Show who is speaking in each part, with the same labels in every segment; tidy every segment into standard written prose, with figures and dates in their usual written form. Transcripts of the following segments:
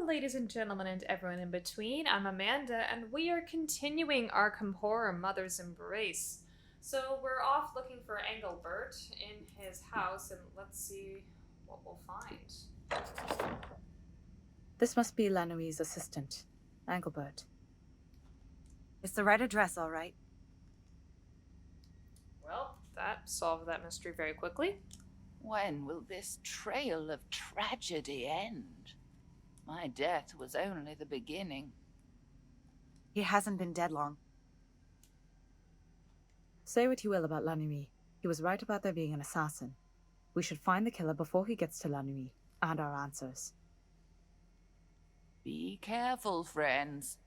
Speaker 1: ladies and gentlemen, and everyone in between. I'm Amanda, and we are continuing Arkham Horror Mother's Embrace. So, we're off looking for Engelbert in his house, and let's see what we'll find.
Speaker 2: This must be Lanouille's assistant, Engelbert. It's the right address, all right.
Speaker 1: Well, that solved that mystery very quickly.
Speaker 3: When will this trail of tragedy end? My death was only the beginning.
Speaker 2: He hasn't been dead long. Say what you will about Lanouille. He was right about there being an assassin. We should find the killer before he gets to Lanouille, and our answers.
Speaker 3: Be careful, friends.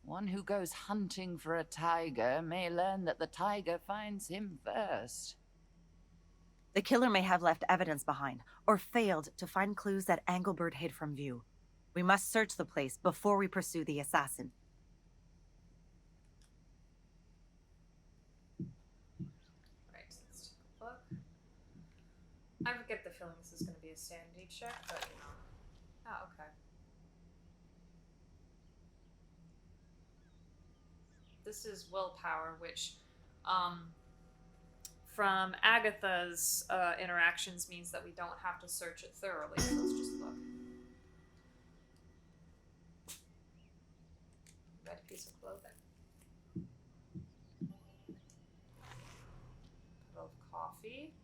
Speaker 3: One who goes hunting for a tiger may learn that the tiger finds him first.
Speaker 2: The killer may have left evidence behind, or failed to find clues that Engelbert hid from view. We must search the place before we pursue the assassin.
Speaker 1: Right, let's take a look. I get the feeling this is going to be a sanity check, but you know. Oh, okay. This is willpower, which, from Agatha's interactions means that we don't have to search it thoroughly, so let's just look. Red piece of clothing. Puddle of coffee.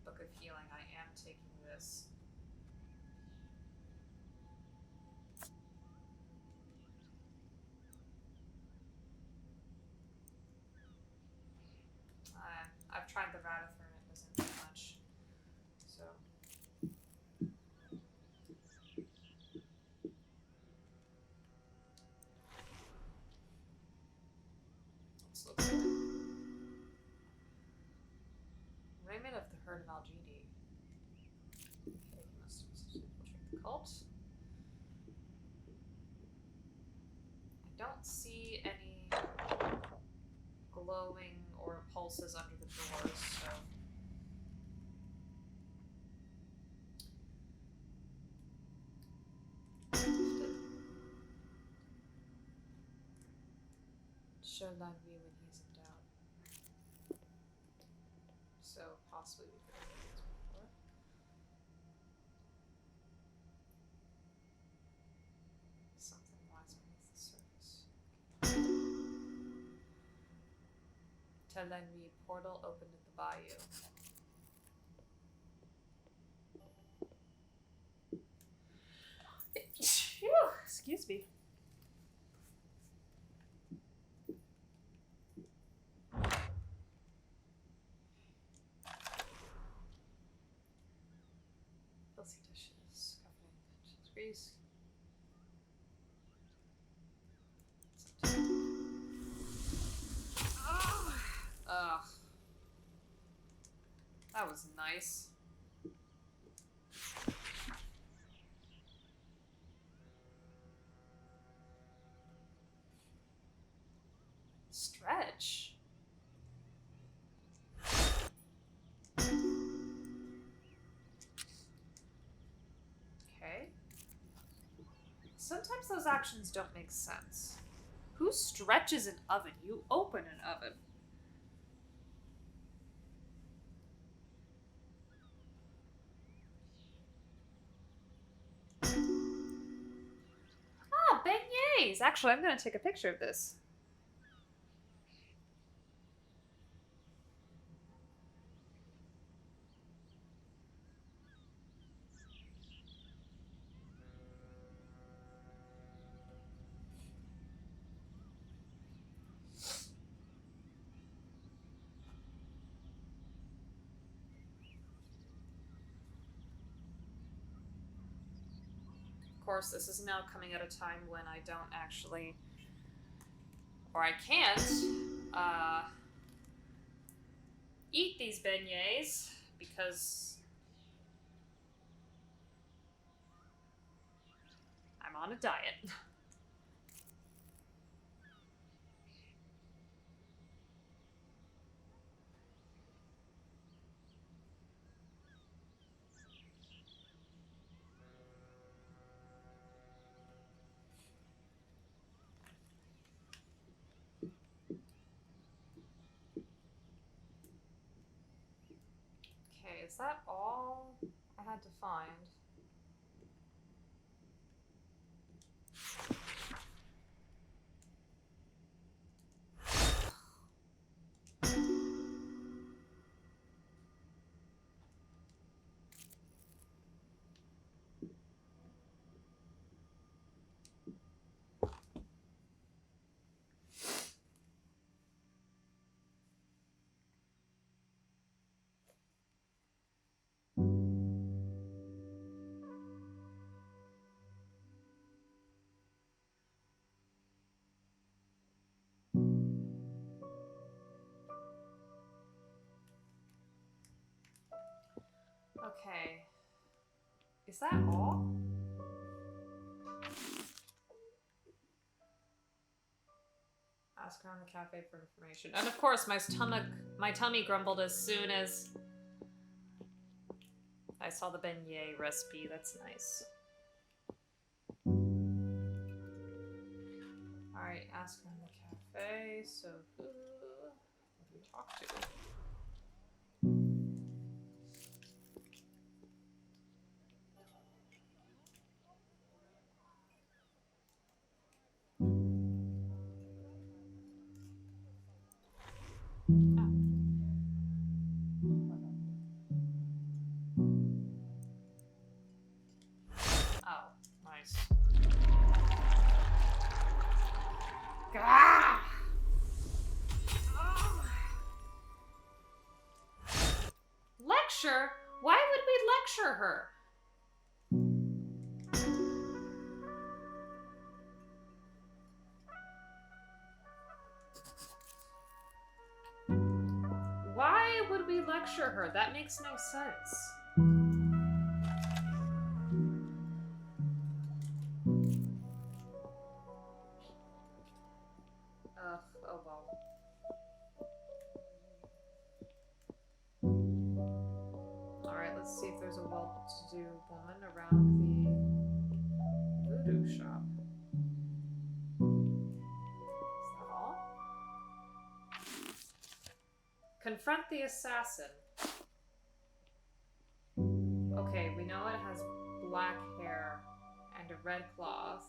Speaker 1: Book of healing. I am taking this. I've tried the Radithorn, it doesn't do much. So. Let's look at it. Raymond of the Herd of Algidi. Okay, he must infiltrate the cult. I don't see any glowing or pulses under the doors, so. Show Lanvi when he's in doubt. So possibly we could have done this before. Something lies beneath the surface. Tell Lanvi portal opened at the Bayou. Phew, excuse me. Filthy dishes, covered in cheese grease. Ugh. That was nice. Stretch. Okay. Sometimes those actions don't make sense. Who stretches an oven? You open an oven. Ah, beignets! Actually, I'm going to take a picture of this. Of course, this is now coming at a time when I don't actually, or I can't, eat these beignets because I'm on a diet. Okay, is that all I had to find? Okay. Is that all? Ask around the cafe for information. And of course, my tummy grumbled as soon as I saw the beignet recipe. That's nice. Alright, ask around the cafe. So who do we talk to? Oh, nice. Gah! Lecture? Why would we lecture her? Why would we lecture her? That makes no sense. Ugh, oh well. Alright, let's see if there's a well-to-do woman around the voodoo shop. Is that all? Confront the assassin. Okay, we know it has black hair and a red cloth.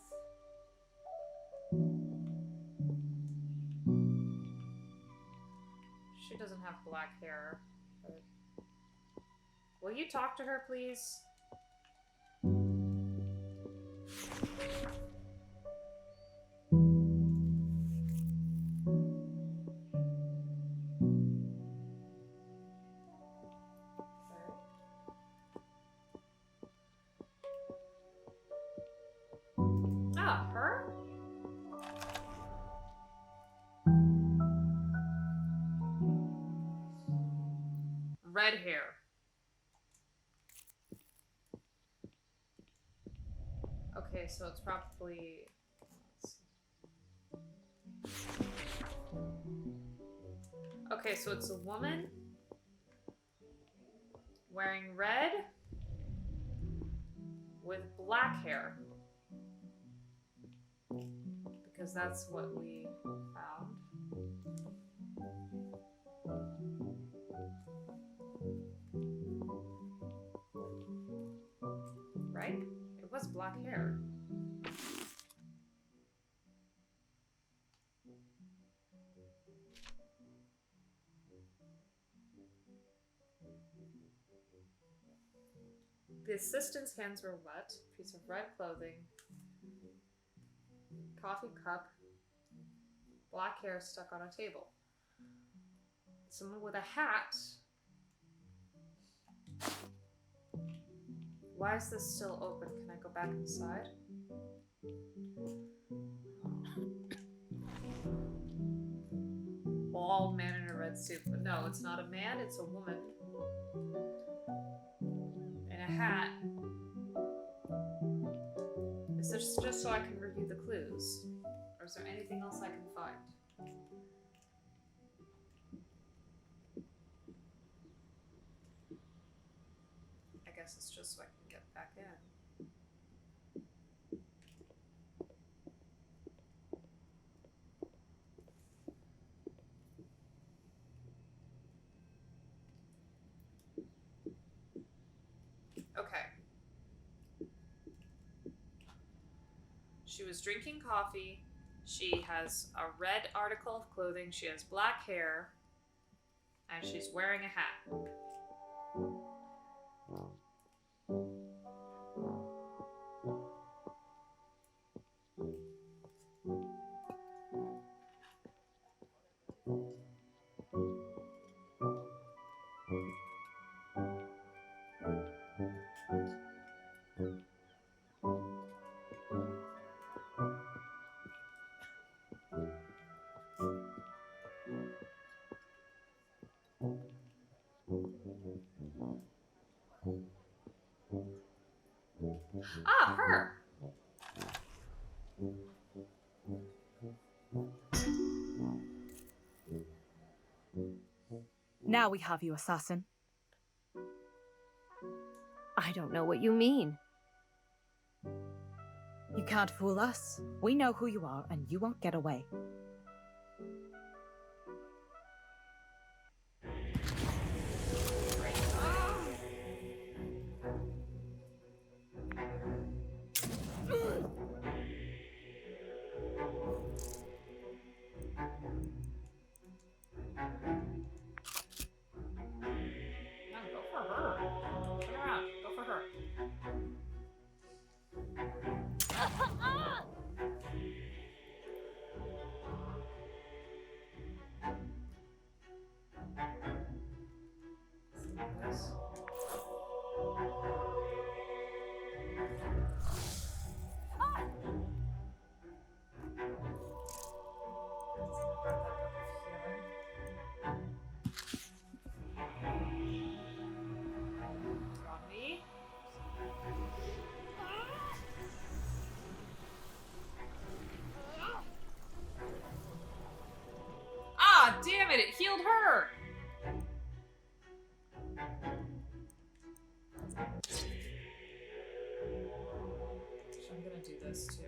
Speaker 1: She doesn't have black hair. But... Will you talk to her, please? Ah, her? Red hair. Okay, so it's probably... Okay, so it's a woman wearing red with black hair. Because that's what we found. Right? It was black hair. The assistant's hands were wet. Piece of red clothing. Coffee cup. Black hair stuck on a table. Someone with a hat. Why is this still open? Can I go back inside? Bald man in a red suit. But no, it's not a man, it's a woman. In a hat. Is this just so I can review the clues? Or is there anything else I can find? I guess it's just so I can get back in. She was drinking coffee. She has a red article of clothing. She has black hair. And she's wearing a hat. Ah, her!
Speaker 4: Now we have you, assassin.
Speaker 5: I don't know what you mean.
Speaker 4: You can't fool us. We know who you are, and you won't get away.
Speaker 1: Ah, damn it! It healed her! So I'm gonna do this too.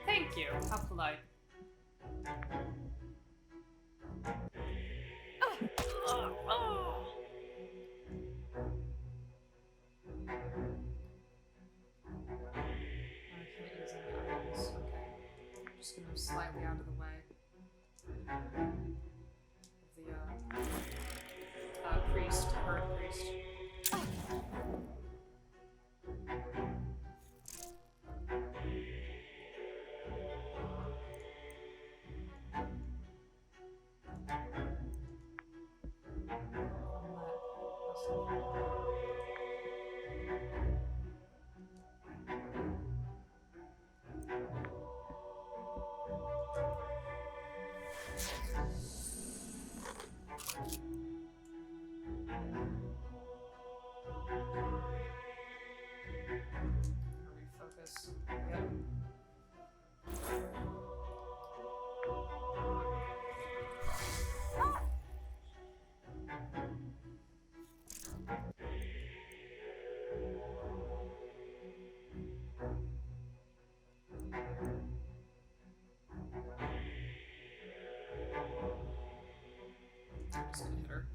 Speaker 1: Thank you. How polite. I can't use any items. Okay. I'm just gonna move slightly out of the way. The priest, herd priest. Refocus. Yep. I'm just gonna hit her.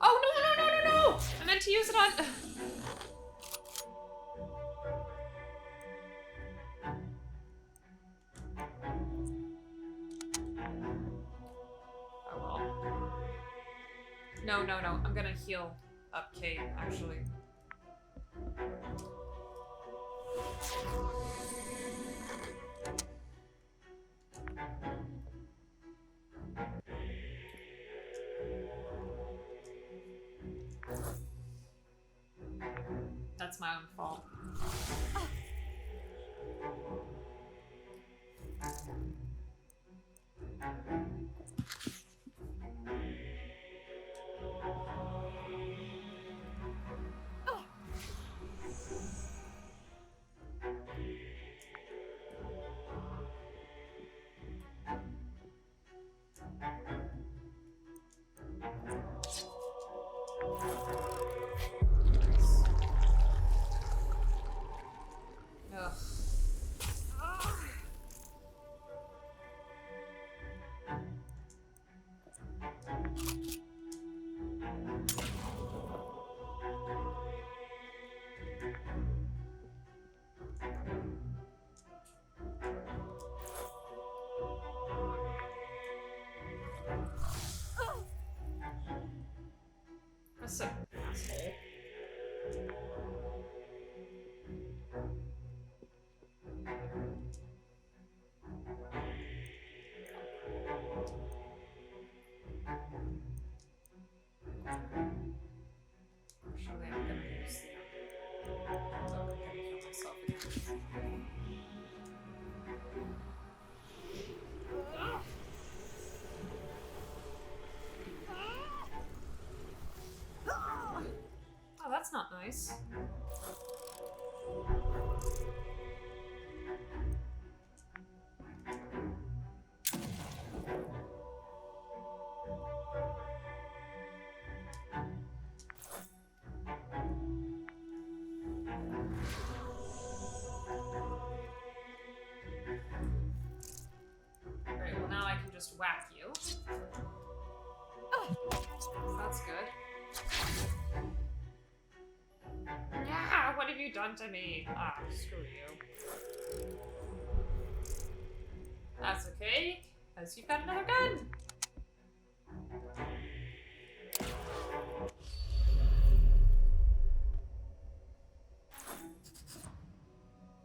Speaker 1: Oh, no, no, no, no, no! I meant to use it on... No, no, no. I'm gonna heal up Kate, actually. That's my own fault. Ugh. That's an asshole. Actually, I'm gonna use the... Oh, I'm gonna kill myself again. Oh, that's not nice. Great, well now I can just whack you. That's good. Yeah, what have you done to me? Ah, screw you. That's okay, because you've got another gun.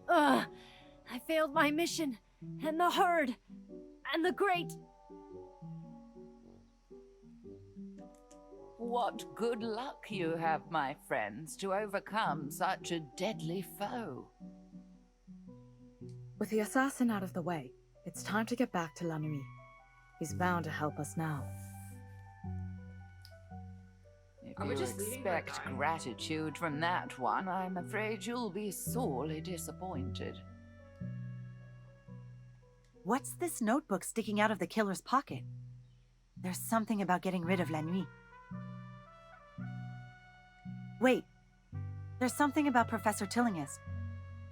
Speaker 5: Ugh! I failed my mission, and the herd, and the great.
Speaker 3: What good luck you have, my friends, to overcome such a deadly foe.
Speaker 4: With the assassin out of the way, it's time to get back to La Nuit. He's bound to help us now.
Speaker 3: If
Speaker 1: Are we
Speaker 3: you
Speaker 1: just leaving her
Speaker 3: expect
Speaker 1: dying?
Speaker 3: gratitude from that one, I'm afraid you'll be sorely disappointed.
Speaker 2: What's this notebook sticking out of the killer's pocket? There's something about getting rid of La Nuit. Wait, there's something about Professor Tillinghast.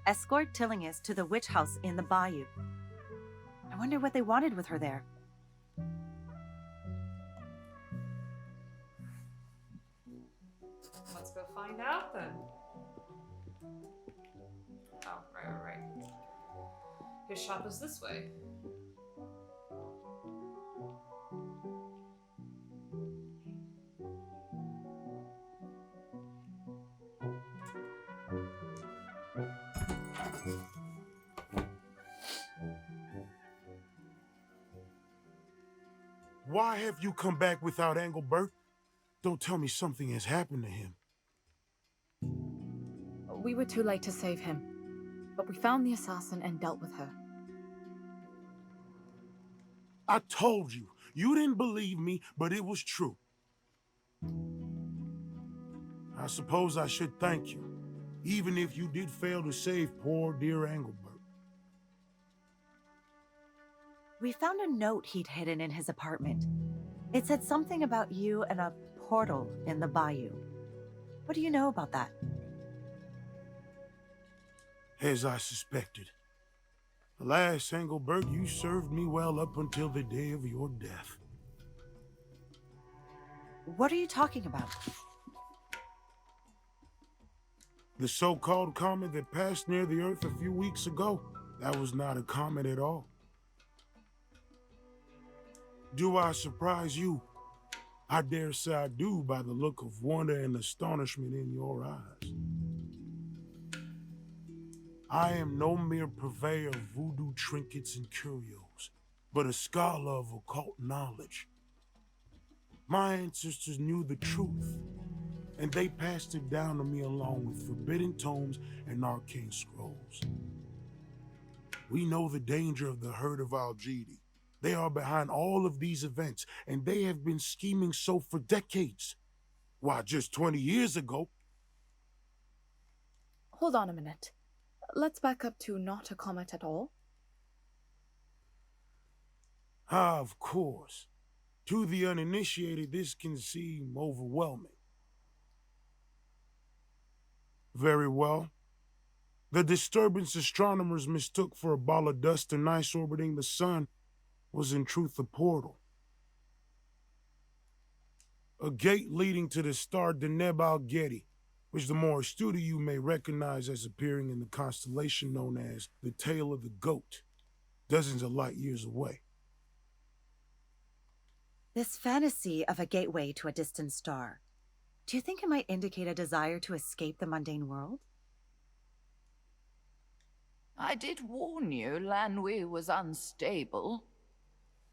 Speaker 2: Escort Tillinghast to the witch house in the Bayou. I wonder what they wanted with her there.
Speaker 1: Let's go find out then. Oh, right. His shop is this way.
Speaker 6: Why have you come back without Engelbert? Don't tell me something has happened to him.
Speaker 4: We were too late to save him, but we found the assassin and dealt with her.
Speaker 6: I told you. You didn't believe me, but it was true. I suppose I should thank you, even if you did fail to save poor dear Engelbert.
Speaker 2: We found a note he'd hidden in his apartment. It said something about you and a portal in the Bayou. What do you know about that?
Speaker 6: As I suspected. Alas, Engelbert, you served me well up until the day of your death.
Speaker 2: What are you talking about?
Speaker 6: The so-called comet that passed near the Earth a few weeks ago, that was not a comet at all. Do I surprise you? I dare say I do by the look of wonder and astonishment in your eyes. I am no mere purveyor of voodoo trinkets and curios, but a scholar of occult knowledge. My ancestors knew the truth, and they passed it down to me along with forbidden tomes and arcane scrolls. We know the danger of the herd of Algidi. They are behind all of these events, and they have been scheming so for decades. Why, just 20 years ago.
Speaker 4: Hold on a minute. Let's back up to not a comet at all.
Speaker 6: Ah, of course. To the uninitiated, this can seem overwhelming. Very well. The disturbance astronomers mistook for a ball of dust and ice orbiting the sun was in truth a portal. A gate leading to the star Deneb al-Gedi, which the more astute of you may recognize as appearing in the constellation known as the Tail of the Goat, dozens of light years away.
Speaker 2: This fantasy of a gateway to a distant star, do you think it might indicate a desire to escape the mundane world?
Speaker 3: I did warn you Lanwi was unstable.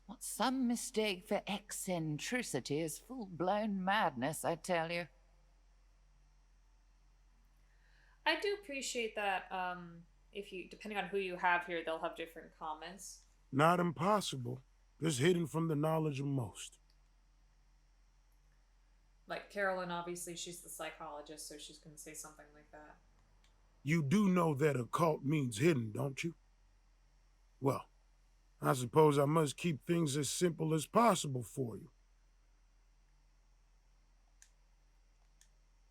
Speaker 3: What's some mistake for eccentricity is full-blown madness, I tell you.
Speaker 1: I do appreciate that, if you, depending on who you have here, they'll have different comments.
Speaker 6: Not impossible, just hidden from the knowledge of most.
Speaker 1: Like Carolyn, obviously, she's the psychologist, so she's going to say something like that.
Speaker 6: You do know that occult means hidden, don't you? Well, I suppose I must keep things as simple as possible for you.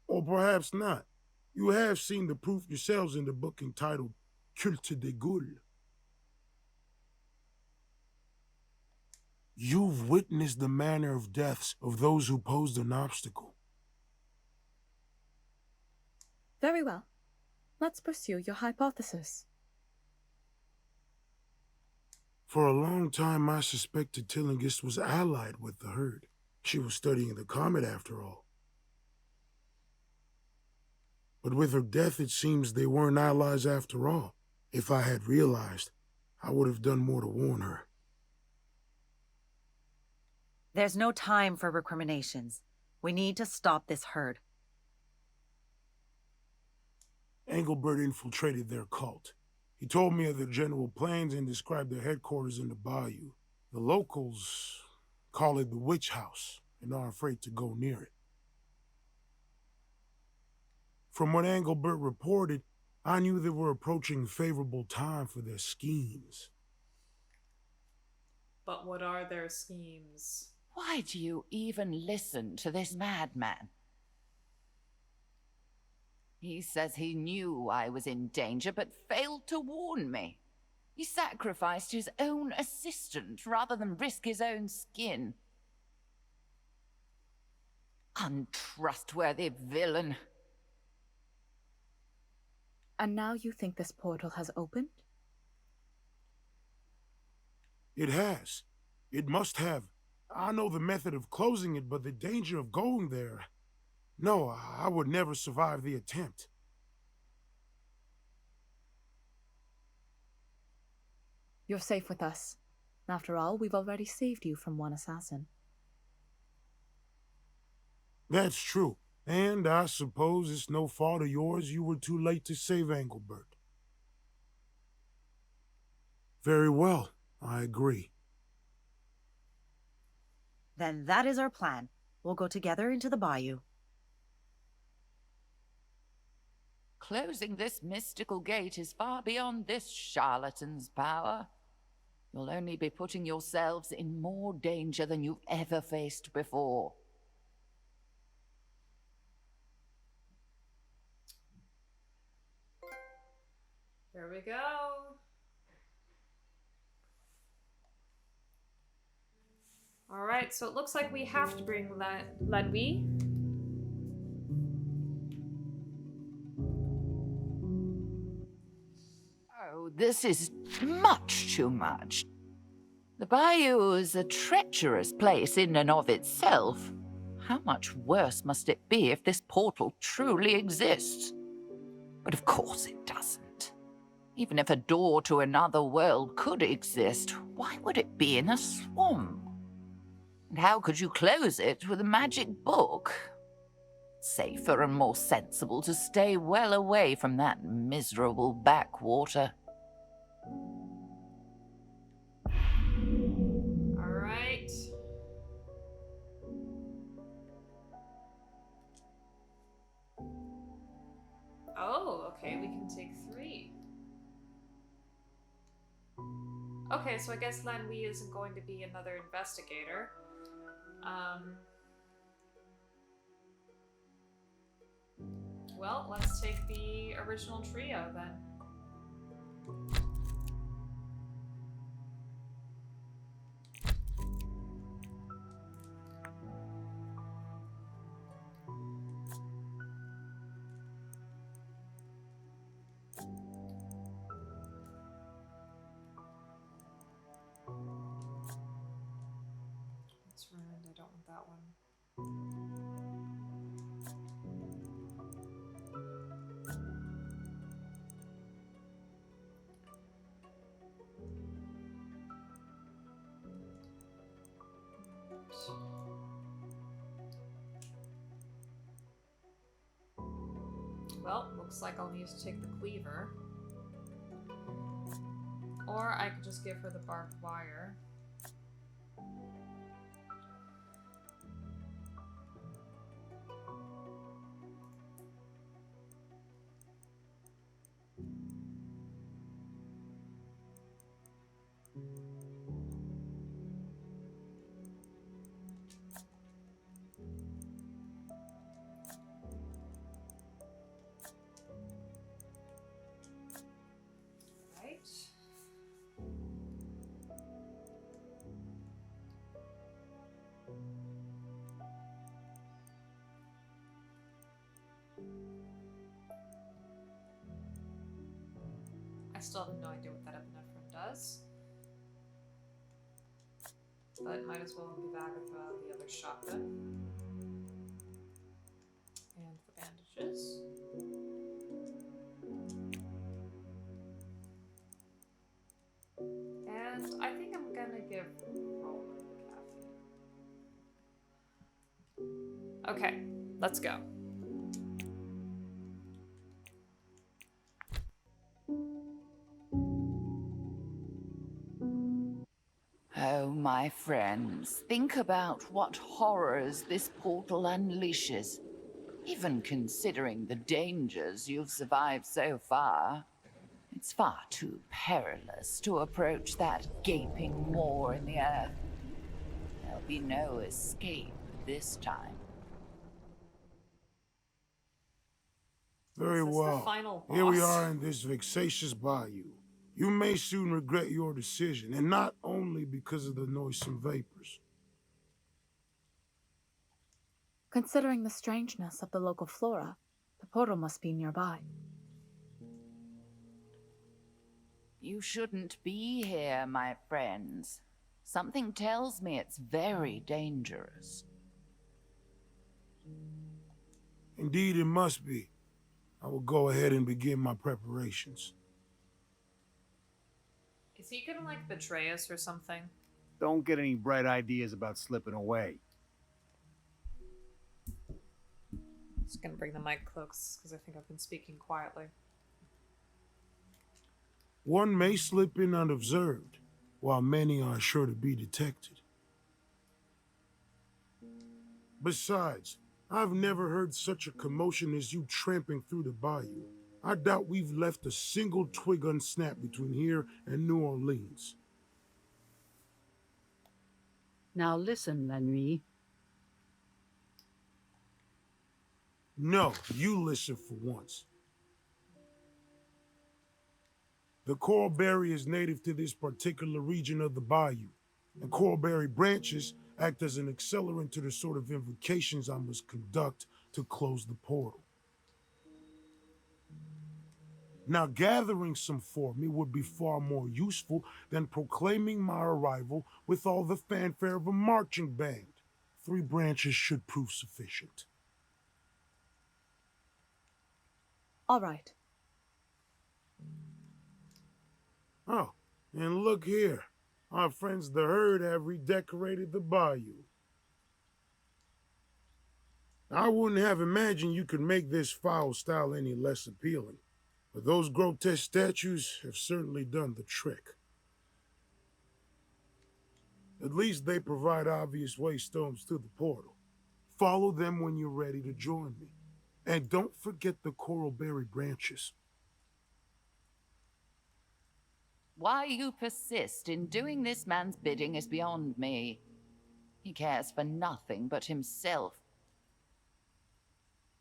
Speaker 6: Or perhaps not. You have seen the proof yourselves in the book entitled Culte des Goules. You've witnessed the manner of deaths of those who posed an obstacle.
Speaker 4: Very well. Let's pursue your hypothesis.
Speaker 6: For a long time, I suspected Tillinghast was allied with the herd. She was studying the comet, after all. But with her death, it seems they weren't allies after all. If I had realized, I would have done more to warn her.
Speaker 2: There's no time for recriminations. We need to stop this herd.
Speaker 6: Engelbert infiltrated their cult. He told me of their general plans and described their headquarters in the Bayou. The locals call it the Witch House and are afraid to go near it. From what Engelbert reported, I knew they were approaching a favorable time for their schemes.
Speaker 1: But what are their schemes?
Speaker 3: Why do you even listen to this madman? He says he knew I was in danger, but failed to warn me. He sacrificed his own assistant rather than risk his own skin. Untrustworthy villain.
Speaker 4: And now you think this portal has opened?
Speaker 6: It has. It must have. I know the method of closing it, but the danger of going there... No, I would never survive the attempt.
Speaker 4: You're safe with us. After all, we've already saved you from one assassin.
Speaker 6: That's true. And I suppose it's no fault of yours you were too late to save Engelbert. Very well, I agree.
Speaker 2: Then that is our plan. We'll go together into the bayou.
Speaker 3: Closing this mystical gate is far beyond this charlatan's power. You'll only be putting yourselves in more danger than you've ever faced before.
Speaker 1: Here we go. Alright, so it looks like we have to bring Lanwi.
Speaker 3: Oh, this is much too much. The Bayou is a treacherous place in and of itself. How much worse must it be if this portal truly exists? But of course it doesn't. Even if a door to another world could exist, why would it be in a swamp? And how could you close it with a magic book? Safer and more sensible to stay well away from that miserable backwater.
Speaker 1: Alright. Oh, okay, we can take 3. Okay, so I guess Lan Wei isn't going to be another investigator. Well, let's take the original trio then. It's ruined, I don't want that one. Well, looks like I'll need to take the cleaver. Or I could just give her the barbed wire. Right. I still have no idea what that epinephrine does. But might as well give Agatha the other shotgun. And the bandages. And I think I'm gonna give Roland the caffeine. Okay, let's go.
Speaker 3: Oh, my friends, think about what horrors this portal unleashes. Even considering the dangers you've survived so far, it's far too perilous to approach that gaping maw in the earth. There'll be no escape this time.
Speaker 6: Very
Speaker 1: Is this the
Speaker 6: well.
Speaker 1: final
Speaker 6: Here we
Speaker 1: boss?
Speaker 6: are in this vexatious bayou. You may soon regret your decision, and not only because of the noisome vapors.
Speaker 4: Considering the strangeness of the local flora, the portal must be nearby.
Speaker 3: You shouldn't be here, my friends. Something tells me it's very dangerous.
Speaker 6: Indeed, it must be. I will go ahead and begin my preparations.
Speaker 1: Is he gonna like betray us or something?
Speaker 7: Don't get any bright ideas about slipping away.
Speaker 1: Just gonna bring the mic close because I think I've been speaking quietly.
Speaker 6: One may slip in unobserved, while many are sure to be detected. Besides, I've never heard such a commotion as you tramping through the bayou. I doubt we've left a single twig unsnapped between here and New Orleans.
Speaker 8: Now listen, La Nuit.
Speaker 6: No, you listen for once. The coral is native to this particular region of the bayou, and coral branches act as an accelerant to the sort of invocations I must conduct to close the portal. Now, gathering some for me would be far more useful than proclaiming my arrival with all the fanfare of a marching band. 3 branches should prove sufficient.
Speaker 4: All right.
Speaker 6: Oh, and look here. Our friends the herd have redecorated the bayou. I wouldn't have imagined you could make this foul style any less appealing, but those grotesque statues have certainly done the trick. At least they provide obvious waystones to the portal. Follow them when you're ready to join me. And don't forget the coralberry branches.
Speaker 3: Why you persist in doing this man's bidding is beyond me. He cares for nothing but himself.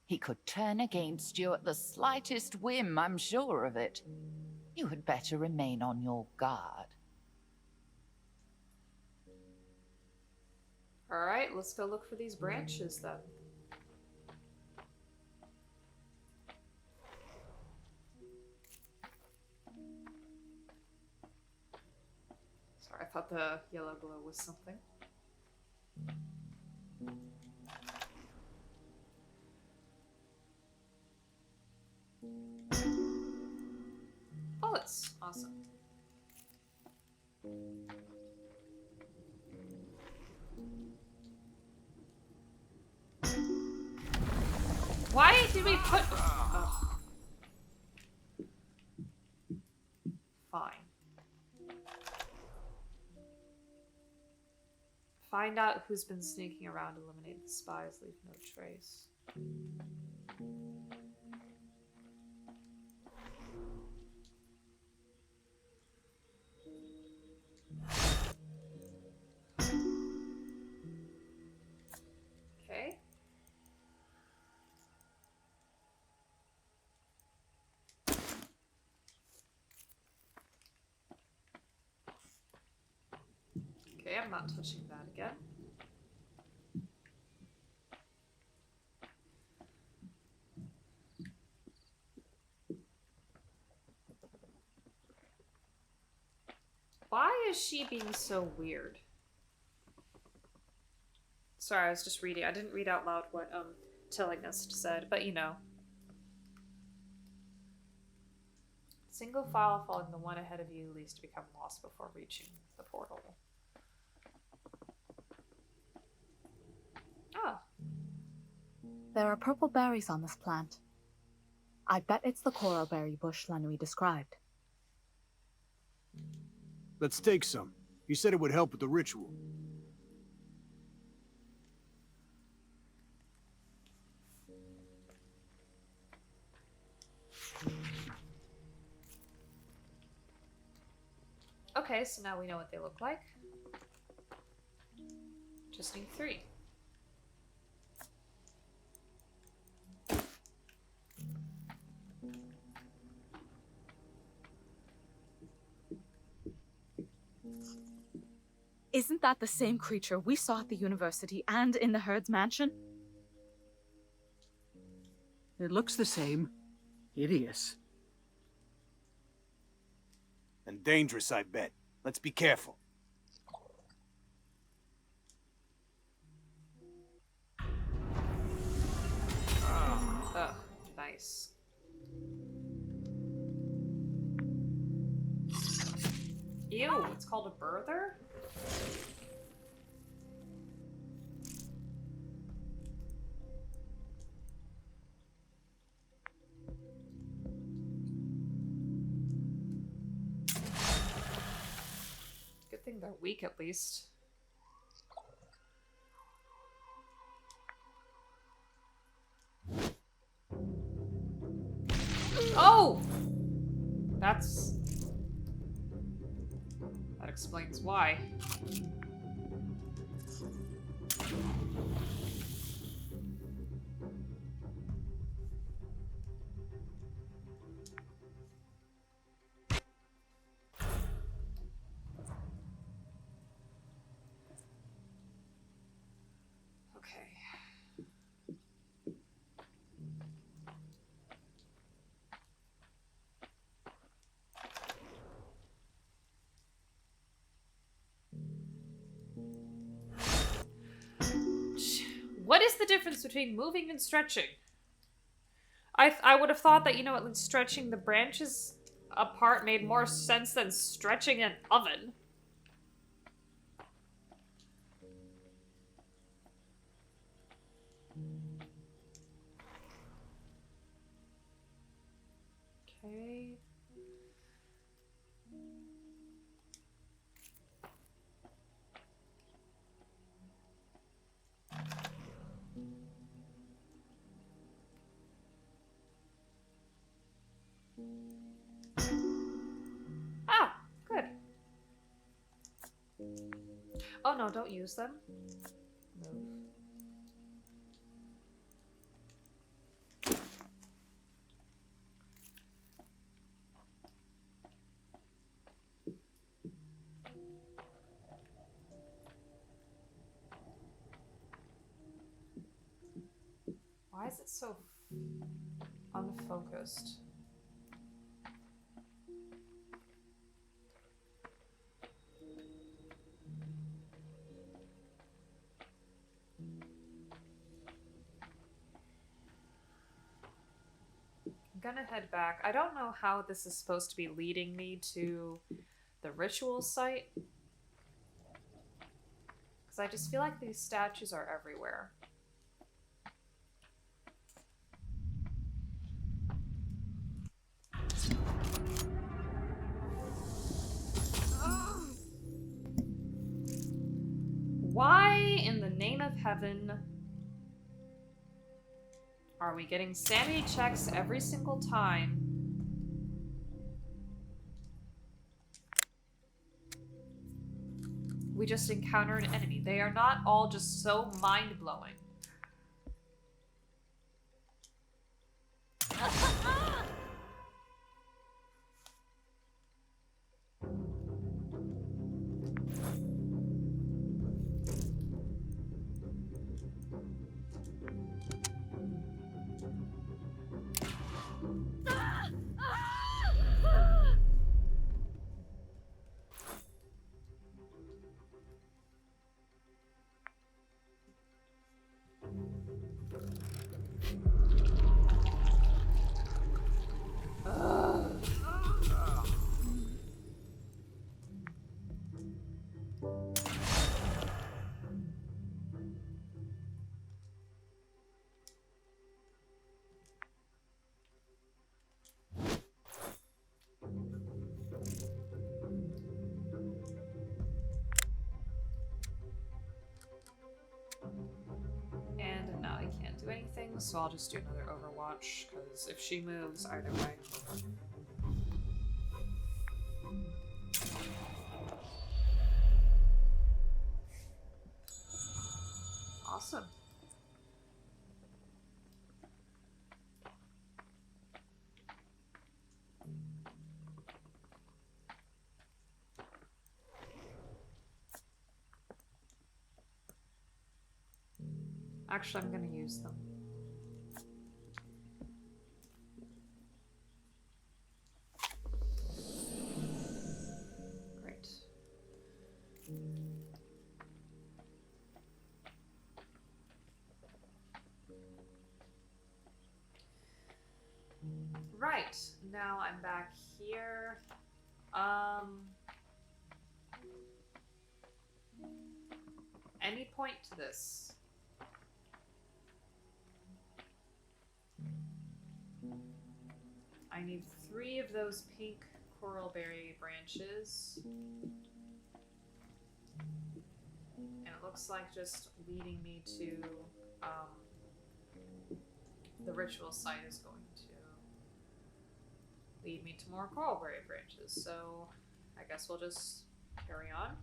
Speaker 3: He could turn against you at the slightest whim, I'm sure of it. You had better remain on your guard.
Speaker 1: Alright, let's go look for these branches then. Sorry, I thought the yellow glow was something. Oh, it's awesome. Why did we put... Oh. Fine. Find out who's been sneaking around, eliminate the spies, leave no trace. Okay. Okay, I'm not touching that again. Why is she being so weird? Sorry, I was just reading. I didn't read out loud what Tillinghast said, but you know. Single file following the one ahead of you leads to become lost before reaching the portal. Oh.
Speaker 4: There are purple berries on this plant. I bet it's the coralberry bush Lanui described.
Speaker 7: Let's take some. You said it would help with the ritual.
Speaker 1: Okay, so now we know what they look like. Just need 3.
Speaker 4: Isn't that the same creature we saw at the university and in the herd's mansion?
Speaker 8: It looks the same. Hideous.
Speaker 7: And dangerous, I bet. Let's be careful.
Speaker 1: Ugh, nice. Ew, it's called a birther? Good thing they're weak at least. Oh! That explains why. What is the difference between moving and stretching? I would have thought that, you know, at least stretching the branches apart made more sense than stretching an oven. Okay. Ah, good. Oh no, don't use them. Move. Why is it so unfocused? I'm gonna head back. I don't know how this is supposed to be leading me to the ritual site. Because I just feel like these statues are everywhere. Why in the name of heaven are we getting sanity checks every single time? We just encounter an enemy. They are not all just so mind-blowing. And now I can't do anything, so I'll just do another Overwatch, because if she moves, either way. Awesome. Actually, I'm gonna use them. Great. Right, now I'm back here. Any point to this? I need 3 of those pink coral berry branches. And it looks like just leading me to the ritual site is going to lead me to more coral berry branches. So I guess we'll just carry on.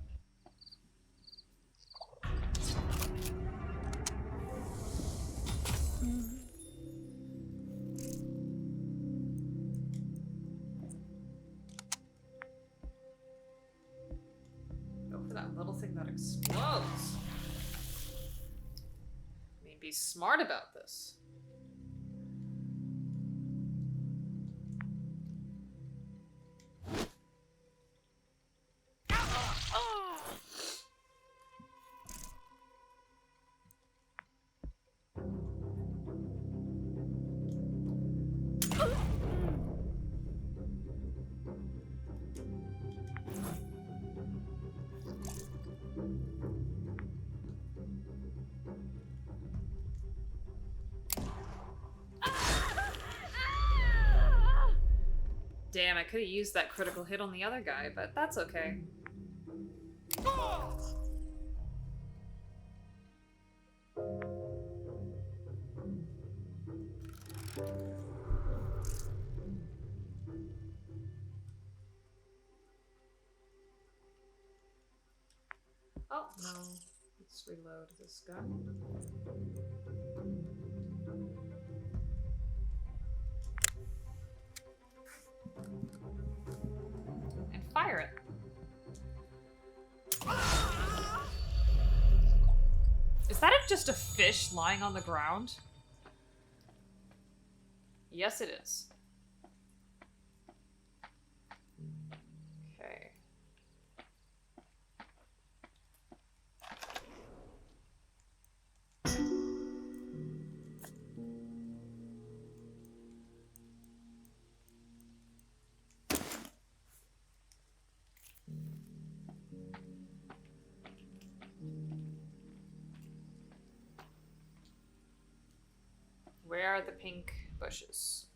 Speaker 1: Go for that little thing that explodes. I mean, be smart about this. Damn, I could have used that critical hit on the other guy, but that's okay. Oh, no. Let's reload this gun. And fire it. Is that just a fish lying on the ground? Yes, it is. Okay. Where are the pink bushes?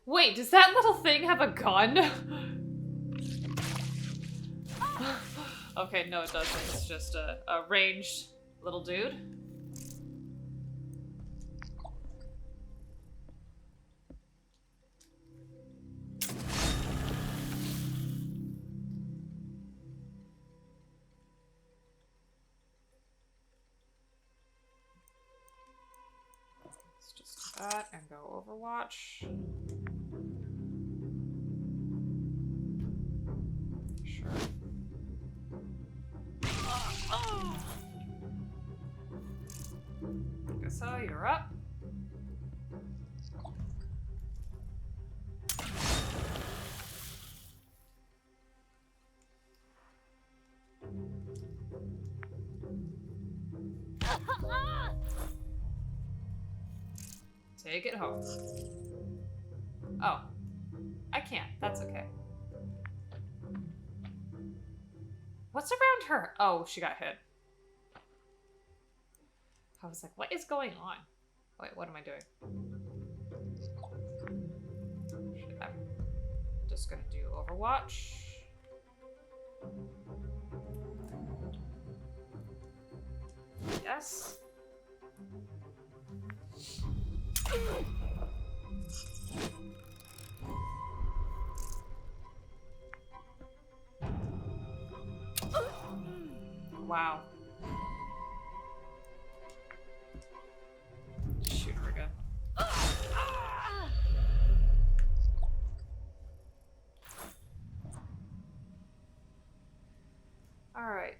Speaker 1: Wait, does that little thing have a gun? Okay, no it doesn't. It's just a ranged little dude. Let's just do that and go Overwatch. Sure. Guess so, you're up. Take it home. Oh. I can't. That's okay. What's around her? Oh, she got hit. I was like, what is going on? Wait, what am I doing? I'm just gonna do Overwatch. Yes. Wow. Shoot her again. All right.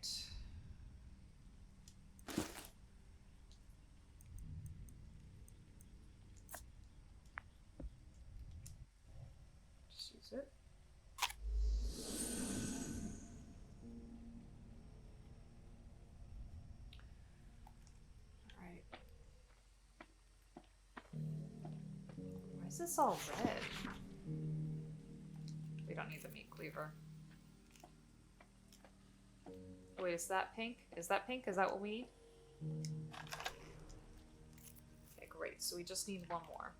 Speaker 1: Just use it. All right. Why is this all red? We don't need the meat cleaver. Wait, is that pink? Is that pink? Is that what we need? Okay, great. So we just need one more.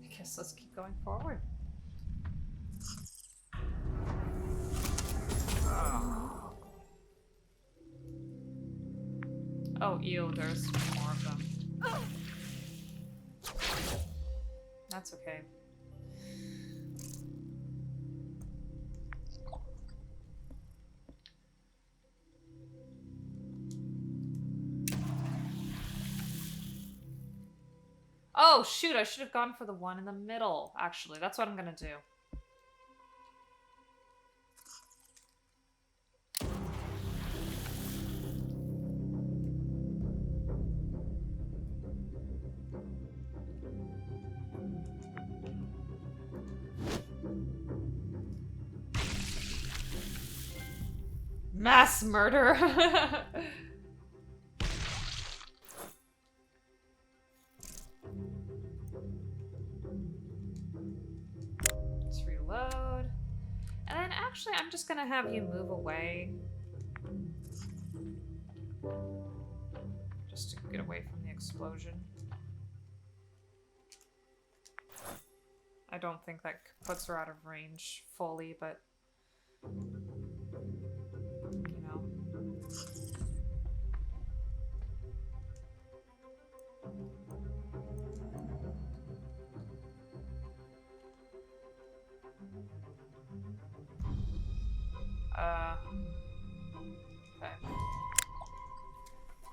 Speaker 1: I guess let's keep going forward. Oh, ew, there's more of them. That's okay. Oh, shoot, I should have gone for the one in the middle, actually. That's what I'm gonna do. Mass murder. Let's reload. And Actually, I'm just gonna have you move away. Just to get away from the explosion. I don't think that puts her out of range fully, but you know. Okay.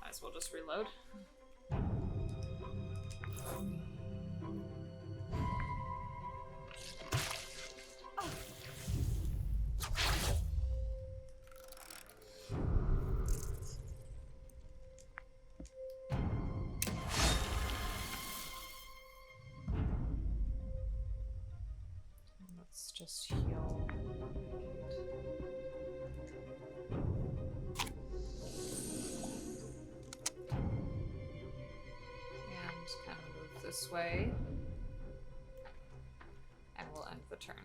Speaker 1: Might as well just reload. Let's just heal. And kind of move this way. And we'll end the turn.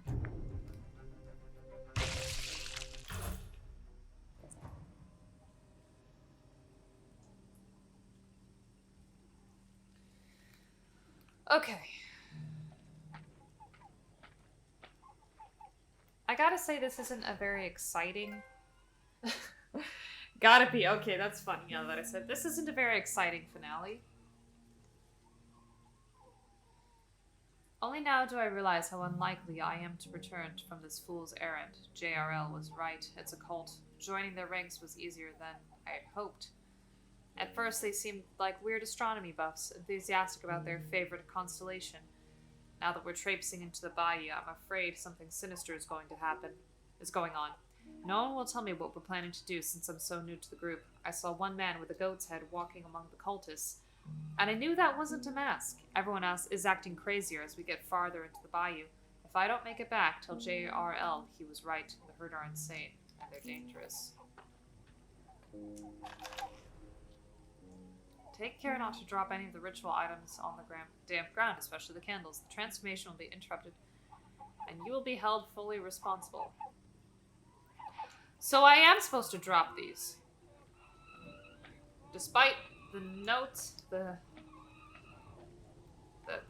Speaker 1: Okay. I gotta say this isn't a very exciting... Gotta be. Okay, that's funny now that I said this isn't a very exciting finale. Only now do I realize how unlikely I am to return from this fool's errand. JRL was right. It's a cult. Joining their ranks was easier than I had hoped. At first they seemed like weird astronomy buffs, enthusiastic about their favorite constellation. Now that we're traipsing into the Bayou, I'm afraid something sinister is going on. No one will tell me what we're planning to do since I'm so new to the group. I saw one man with a goat's head walking among the cultists, and I knew that wasn't a mask. Everyone else is acting crazier as we get farther into the Bayou. If I don't make it back, tell JRL he was right. The herd are insane, and they're dangerous. Take care not to drop any of the ritual items on the damp ground, especially the candles. The transformation will be interrupted, and you will be held fully responsible. So I am supposed to drop these. Despite the note, the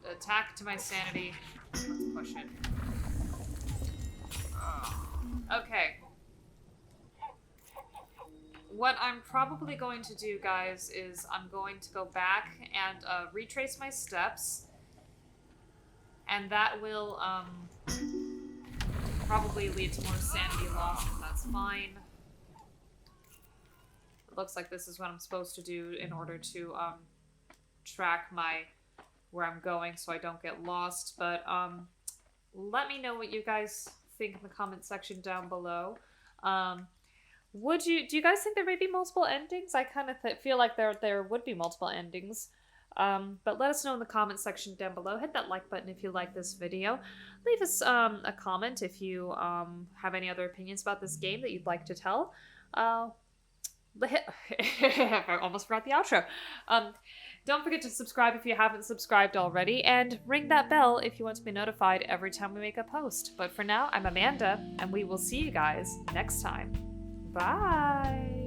Speaker 1: attack to my sanity. Let's push it. Okay. What I'm probably going to do, guys, is I'm going to go back and retrace my steps. And that will probably lead to more sanity loss, but that's fine. It looks like this is what I'm supposed to do in order to track where I'm going so I don't get lost. But let me know what you guys think in the comment section down below. Do you guys think there may be multiple endings? I kind of feel like there would be multiple endings. But let us know in the comment section down below. Hit that like button if you like this video. Leave us a comment if you have any other opinions about this game that you'd like to tell. I almost forgot the outro. Don't forget to subscribe if you haven't subscribed already, and ring that bell if you want to be notified every time we make a post. But for now, I'm Amanda, and we will see you guys next time. Bye!